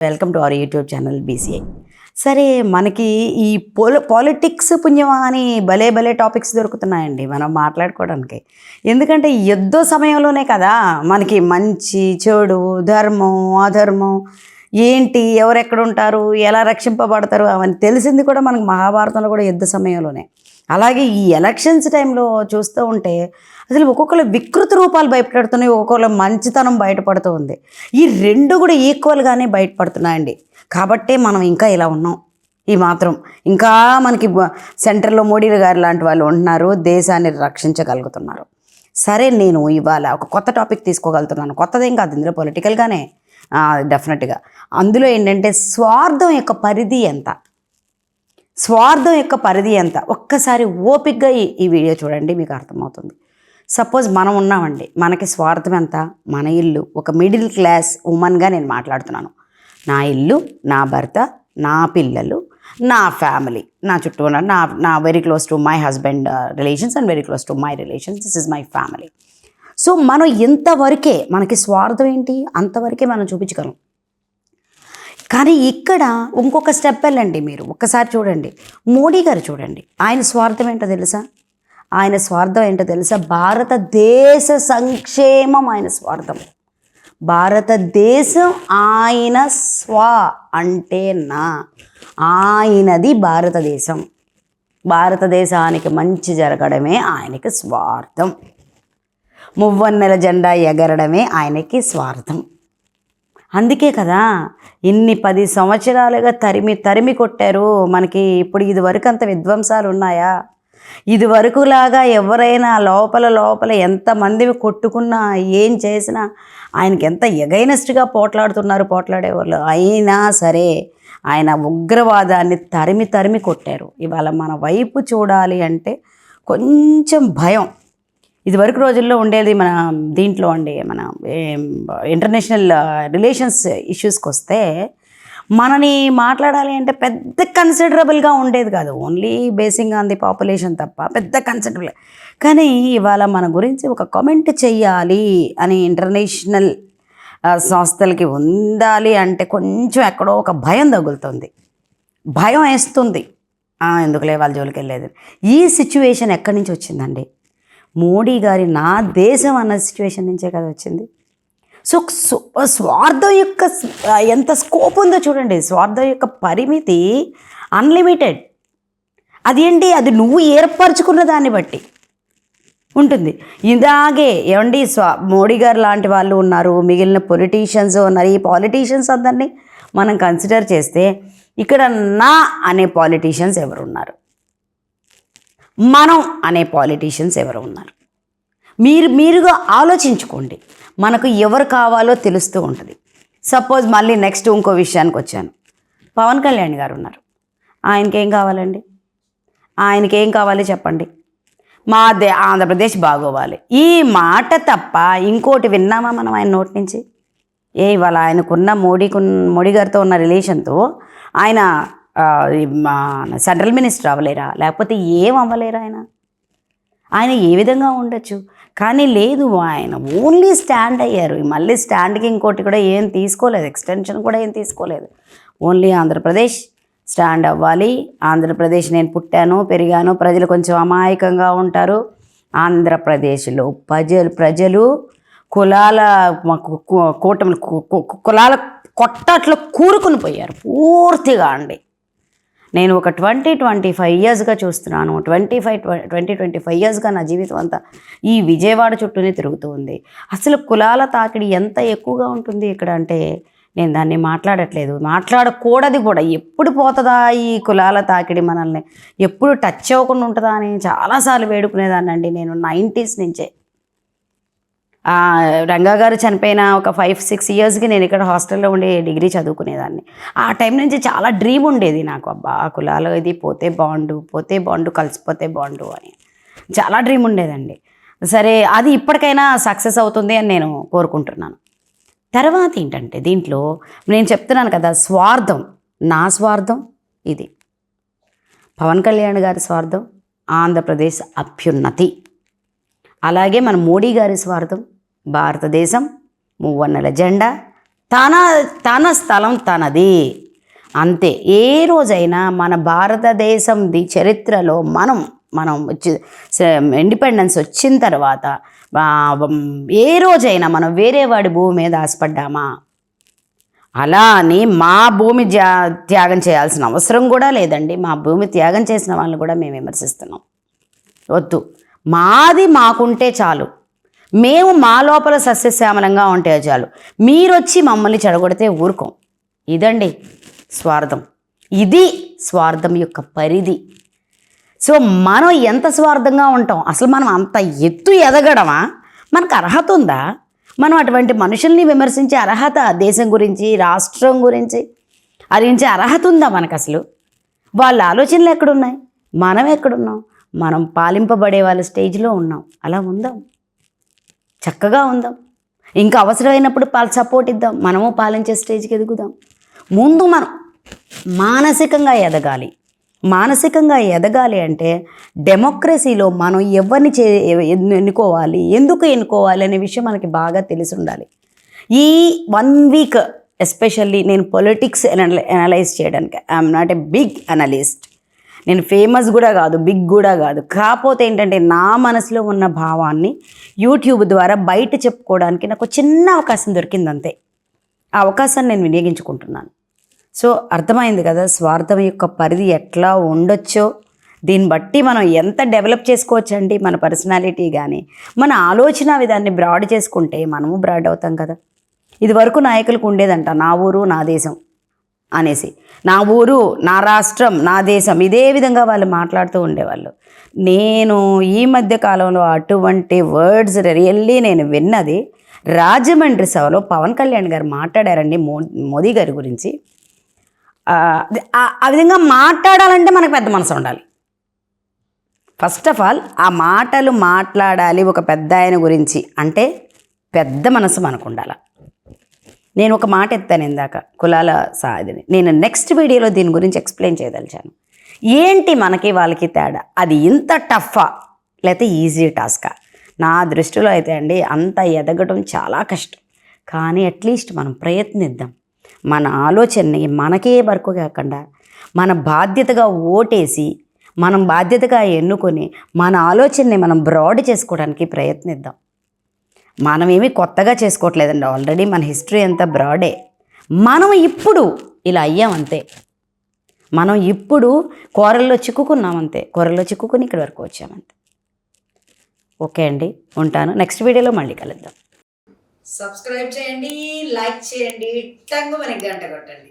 Welcome to our YouTube channel BCI. సరే, మనకి ఈ పాలిటిక్స్ పుణ్యమా అని భలే భలే టాపిక్స్ దొరుకుతున్నాయండి మనం మాట్లాడుకోవడానికి. ఎందుకంటే యుద్ధ సమయంలోనే కదా మనకి మంచి చెడు, ధర్మం, అధర్మం ఏంటి, ఎవరెక్కడ ఉంటారు, ఎలా రక్షింపబడతారు అవన్నీ తెలిసింది కూడా మనకు మహాభారతంలో కూడా యుద్ధ సమయంలోనే. అలాగే ఈ ఎలక్షన్స్ టైంలో చూస్తూ ఉంటే అసలు ఒక్కొక్కరు వికృత రూపాలు బయటపడుతున్నాయి, ఒక్కొక్కరు మంచితనం బయటపడుతూ ఉంది. ఈ రెండు కూడా ఈక్వల్గానే బయటపడుతున్నాయండి. కాబట్టే మనం ఇంకా ఇలా ఉన్నాం. ఈ మాత్రం ఇంకా మనకి సెంటర్లో మోడీ గారు లాంటి వాళ్ళు ఉంటున్నారు, దేశాన్ని రక్షించగలుగుతున్నారు. సరే, నేను ఇవాళ ఒక కొత్త టాపిక్ తీసుకోగలుగుతున్నాను. కొత్తదేం కాదు, ఇందులో పొలిటికల్గానే డెఫినెట్గా. అందులో ఏంటంటే స్వార్థం యొక్క పరిధి ఎంత, స్వార్థం యొక్క పరిధి ఎంత ఒక్కసారి ఓపిక్గా ఈ వీడియో చూడండి, మీకు అర్థమవుతుంది. సపోజ్ మనం ఉన్నామండి, మనకి స్వార్థం ఎంత? మన ఇల్లు, ఒక మిడిల్ క్లాస్ ఉమెన్గా నేను మాట్లాడుతున్నాను. నా ఇల్లు, నా భర్త, నా పిల్లలు, నా ఫ్యామిలీ, నా చుట్టూ ఉన్న నా very close to my husband relations and very close to my relations, this is my family. So మనం ఎంతవరకే మనకి స్వార్థం ఏంటి అంతవరకే మనం చూపించగలం. కానీ ఇక్కడ ఇంకొక స్టెప్ వెళ్ళండి, మీరు ఒక్కసారి చూడండి. మోడీ గారు చూడండి, ఆయన స్వార్థం ఏంటో తెలుసా? ఆయన స్వార్థం ఏంటో తెలుసా? భారతదేశ సంక్షేమం ఆయన స్వార్థం. భారతదేశం ఆయన అంటే నా, ఆయనది భారతదేశం. భారతదేశానికి మంచి జరగడమే ఆయనకి స్వార్థం. మువ్వన్నెల జెండా ఎగరడమే ఆయనకి స్వార్థం. అందుకే కదా ఇన్ని 10 సంవత్సరాలుగా తరిమి కొట్టారు మనకి. ఇప్పుడు ఇదివరకు అంత విధ్వంసాలు ఉన్నాయా? ఇదివరకులాగా ఎవరైనా లోపల ఎంతమందిని కొట్టుకున్నా ఏం చేసినా ఆయనకి ఎంత ఎగైనెస్ట్గా పోట్లాడేవాళ్ళు. అయినా సరే ఆయన ఉగ్రవాదాన్ని తరిమి కొట్టారు. ఇవాళ మన వైపు చూడాలి అంటే కొంచెం భయం. ఇదివరకు రోజుల్లో ఉండేది మన దీంట్లో అండి, మన ఇంటర్నేషనల్ రిలేషన్స్ ఇష్యూస్కి వస్తే మనని మాట్లాడాలి అంటే పెద్ద కన్సిడరబుల్గా ఉండేది కాదు, only basing on the population తప్ప పెద్ద కన్సిడరబుల్. కానీ ఇవాళ మన గురించి ఒక కామెంట్ చెయ్యాలి అని ఇంటర్నేషనల్ సంస్థలకి ఉండాలి అంటే కొంచెం ఎక్కడో ఒక భయం తగులుతుంది, భయం వేస్తుంది. ఎందుకులే వాళ్ళ జోలికి వెళ్ళేది. ఈ సిచ్యువేషన్ ఎక్కడి నుంచి వచ్చిందండి? మోడీ గారి నా దేశం అన్న సిచ్యువేషన్ నుంచే కదా వచ్చింది. సో స్వార్థం యొక్క ఎంత స్కోప్ ఉందో చూడండి. స్వార్థం యొక్క పరిమితి అన్లిమిటెడ్. అదేంటి, అది నువ్వు ఏర్పరచుకున్న దాన్ని బట్టి ఉంటుంది. ఇలాగే ఏమండి, మోడీ గారు లాంటి వాళ్ళు ఉన్నారు, మిగిలిన పొలిటీషియన్స్ ఉన్నారు. ఈ పాలిటీషియన్స్ అందరినీ మనం కన్సిడర్ చేస్తే ఇక్కడ నా అనే పాలిటీషియన్స్ ఎవరు ఉన్నారు, మనం అనే పాలిటీషియన్స్ ఎవరు ఉన్నారు? మీరుగా ఆలోచించుకోండి. మనకు ఎవరు కావాలో తెలుస్తూ ఉంటుంది. సపోజ్ మళ్ళీ నెక్స్ట్ ఇంకో విషయానికి వచ్చాను. పవన్ కళ్యాణ్ గారు ఉన్నారు. ఆయనకేం కావాలండి? ఆయనకేం కావాలి చెప్పండి? మా ఆంధ్రప్రదేశ్ బాగోవాలి, ఈ మాట తప్ప ఇంకోటి విన్నామా మనం ఆయన నోటి నుంచి? ఇవాళ ఆయనకున్న మోడీ గారితో ఉన్న రిలేషన్తో ఆయన సెంట్రల్ మినిస్టర్ అవ్వలేరా? లేకపోతే ఏం అవ్వలేరా? ఆయన ఏ విధంగా ఉండొచ్చు? కానీ లేదు, ఆయన ఓన్లీ స్టాండ్ అయ్యారు. మళ్ళీ స్టాండ్కి ఇంకోటి కూడా ఏం తీసుకోలేదు, ఎక్స్టెన్షన్ కూడా ఏం తీసుకోలేదు. ఓన్లీ ఆంధ్రప్రదేశ్ స్టాండ్ అవ్వాలి. ఆంధ్రప్రదేశ్ నేను పుట్టాను పెరిగాను, ప్రజలు కొంచెం అమాయకంగా ఉంటారు. ఆంధ్రప్రదేశ్లో ప్రజలు కులాల కులాల కొట్టట్లో కూరుకుని పోయారు పూర్తిగా అండి. నేను ఒక 20-25 ఇయర్స్గా చూస్తున్నాను. 20-25 ఇయర్స్గా నా జీవితం అంతా ఈ విజయవాడ చుట్టూనే తిరుగుతూ ఉంది. అసలు కులాల తాకిడి ఎంత ఎక్కువగా ఉంటుంది ఇక్కడ అంటే నేను దాన్ని మాట్లాడట్లేదు, మాట్లాడకూడదు కూడా. ఎప్పుడు పోతుందా ఈ కులాల తాకిడి, మనల్ని ఎప్పుడు టచ్ అవ్వకుండా ఉంటుందా అని చాలాసార్లు వేడుకునేదాన్ని అండి నేను 90s నుంచే. రంగా గారు చనిపోయిన ఒక 5-6 ఇయర్స్కి నేను ఇక్కడ హాస్టల్లో ఉండి డిగ్రీ చదువుకునేదాన్ని. ఆ టైం నుంచి చాలా డ్రీమ్ ఉండేది నాకు, అబ్బా కులాలు ఇది పోతే బాండు కలిసిపోతే బాండు అని చాలా డ్రీమ్ ఉండేదండి. సరే, అది ఇప్పటికైనా సక్సెస్ అవుతుంది అని నేను కోరుకుంటున్నాను. తర్వాత ఏంటంటే దీంట్లో నేను చెప్తున్నాను కదా, స్వార్థం. నా స్వార్థం ఇది, పవన్ కళ్యాణ్ గారి స్వార్థం ఆంధ్రప్రదేశ్ అభ్యున్నతి. అలాగే మన మోడీ గారి స్వార్థం భారతదేశం, మువ్వన్నెల జెండా, తన స్థలం తనది, అంతే. ఏ రోజైనా మన భారతదేశంది చరిత్రలో మనం ఇండిపెండెన్స్ వచ్చిన తర్వాత ఏ రోజైనా మనం వేరే వాడి భూమి మీద ఆశపడ్డామా? అలా అని మా భూమి త్యాగం చేయాల్సిన అవసరం కూడా లేదండి. మా భూమి త్యాగం చేసిన వాళ్ళని కూడా మేము విమర్శిస్తున్నాం. వద్దు, మాది మాకుంటే చాలు, మేము మా లోపల సస్యశ్యామలంగా ఉంటే చాలు. మీరొచ్చి మమ్మల్ని చెడగొడితే ఊరుకోం. ఇదండి స్వార్థం. ఇది స్వార్థం యొక్క పరిధి. సో మనం ఎంత స్వార్థంగా ఉంటాం? అసలు మనం అంత ఎత్తు ఎదగడమా? మనకు అర్హత ఉందా? మనం అటువంటి మనుషుల్ని విమర్శించే అర్హత, దేశం గురించి, రాష్ట్రం గురించి అరించే అర్హత ఉందా మనకు అసలు? వాళ్ళ ఆలోచనలు ఎక్కడున్నాయి? మనం ఎక్కడున్నాం? మనం పాలింపబడే వాళ్ళ స్టేజ్లో ఉన్నాం. అలా ఉందాం, చక్కగా ఉందాం. ఇంకా అవసరమైనప్పుడు సపోర్ట్ ఇద్దాం, మనము పాలించే స్టేజ్కి ఎదుగుదాం. ముందు మనం మానసికంగా ఎదగాలి. మానసికంగా ఎదగాలి అంటే డెమోక్రసీలో మనం ఎవరిని ఎన్నుకోవాలి, ఎందుకు ఎన్నుకోవాలి అనే విషయం మనకి బాగా తెలిసి ఉండాలి. ఈ 1 వీక్ ఎస్పెషల్లీ నేను పొలిటిక్స్ అనలైజ్ చేయడానికి I'm not a big analyst. నేను ఫేమస్ కూడా కాదు, బిగ్ కూడా కాదు. కాకపోతే ఏంటంటే నా మనసులో ఉన్న భావాన్ని యూట్యూబ్ ద్వారా బయట చెప్పుకోవడానికి నాకు చిన్న అవకాశం దొరికింది, అంతే. ఆ అవకాశాన్ని నేను వినియోగించుకుంటున్నాను. సో అర్థమైంది కదా స్వార్థం యొక్క పరిధి ఎట్లా ఉండొచ్చో. దీన్ని బట్టి మనం ఎంత డెవలప్ చేసుకోవచ్చండి మన పర్సనాలిటీ కానీ, మన ఆలోచన విధాన్ని బ్రాడ్ చేసుకుంటే మనము బ్రాడ్ అవుతాం కదా. ఇదివరకు నాయకులకు ఉండేదంట నా ఊరు నా దేశం అనేసి, నా ఊరు నా రాష్ట్రం నా దేశం, ఇదే విధంగా వాళ్ళు మాట్లాడుతూ ఉండేవాళ్ళు. నేను ఈ మధ్య కాలంలో అటువంటి వర్డ్స్ రియల్లీ నేను విన్నది రాజమండ్రి సభలో పవన్ కళ్యాణ్ గారు మాట్లాడారండి మోదీ గారి గురించి. ఆ విధంగా మాట్లాడాలంటే మనకు పెద్ద మనసు ఉండాలి. ఫస్ట్ ఆఫ్ ఆల్ ఆ మాటలు మాట్లాడాలి ఒక పెద్ద ఆయన గురించి అంటే పెద్ద మనసు మనకు ఉండాలి. నేను ఒక మాట ఎత్తాను ఇందాక, కులాల సాధిని. నేను నెక్స్ట్ వీడియోలో దీని గురించి ఎక్స్ప్లెయిన్ చేయదలిచాను. ఏంటి మనకి వాళ్ళకి తేడా? అది ఇంత టఫా లేకపోతే ఈజీ టాస్కా? నా దృష్టిలో అయితే అండి అంత ఎదగడం చాలా కష్టం. కానీ అట్లీస్ట్ మనం ప్రయత్నిద్దాం. మన ఆలోచనని మనకే వరకు కాకుండా మన బాధ్యతగా ఓటేసి మనం బాధ్యతగా ఎన్నుకొని మన ఆలోచనని మనం బ్రాడ్ చేసుకోవడానికి ప్రయత్నిద్దాం. మనమేమీ కొత్తగా చేసుకోవట్లేదండి, ఆల్రెడీ మన హిస్టరీ అంతా బ్రాడే. మనం ఇప్పుడు ఇలా అయ్యామంతే. మనం ఇప్పుడు కూరల్లో చిక్కుకున్నామంతే. కూరల్లో చిక్కుకుని ఇక్కడి వరకు వచ్చామంతే. ఓకే అండి, ఉంటాను. నెక్స్ట్ వీడియోలో మళ్ళీ కలుద్దాం. సబ్స్క్రైబ్ చేయండి, లైక్ చేయండి, టంగు మనకి గంట కొట్టండి.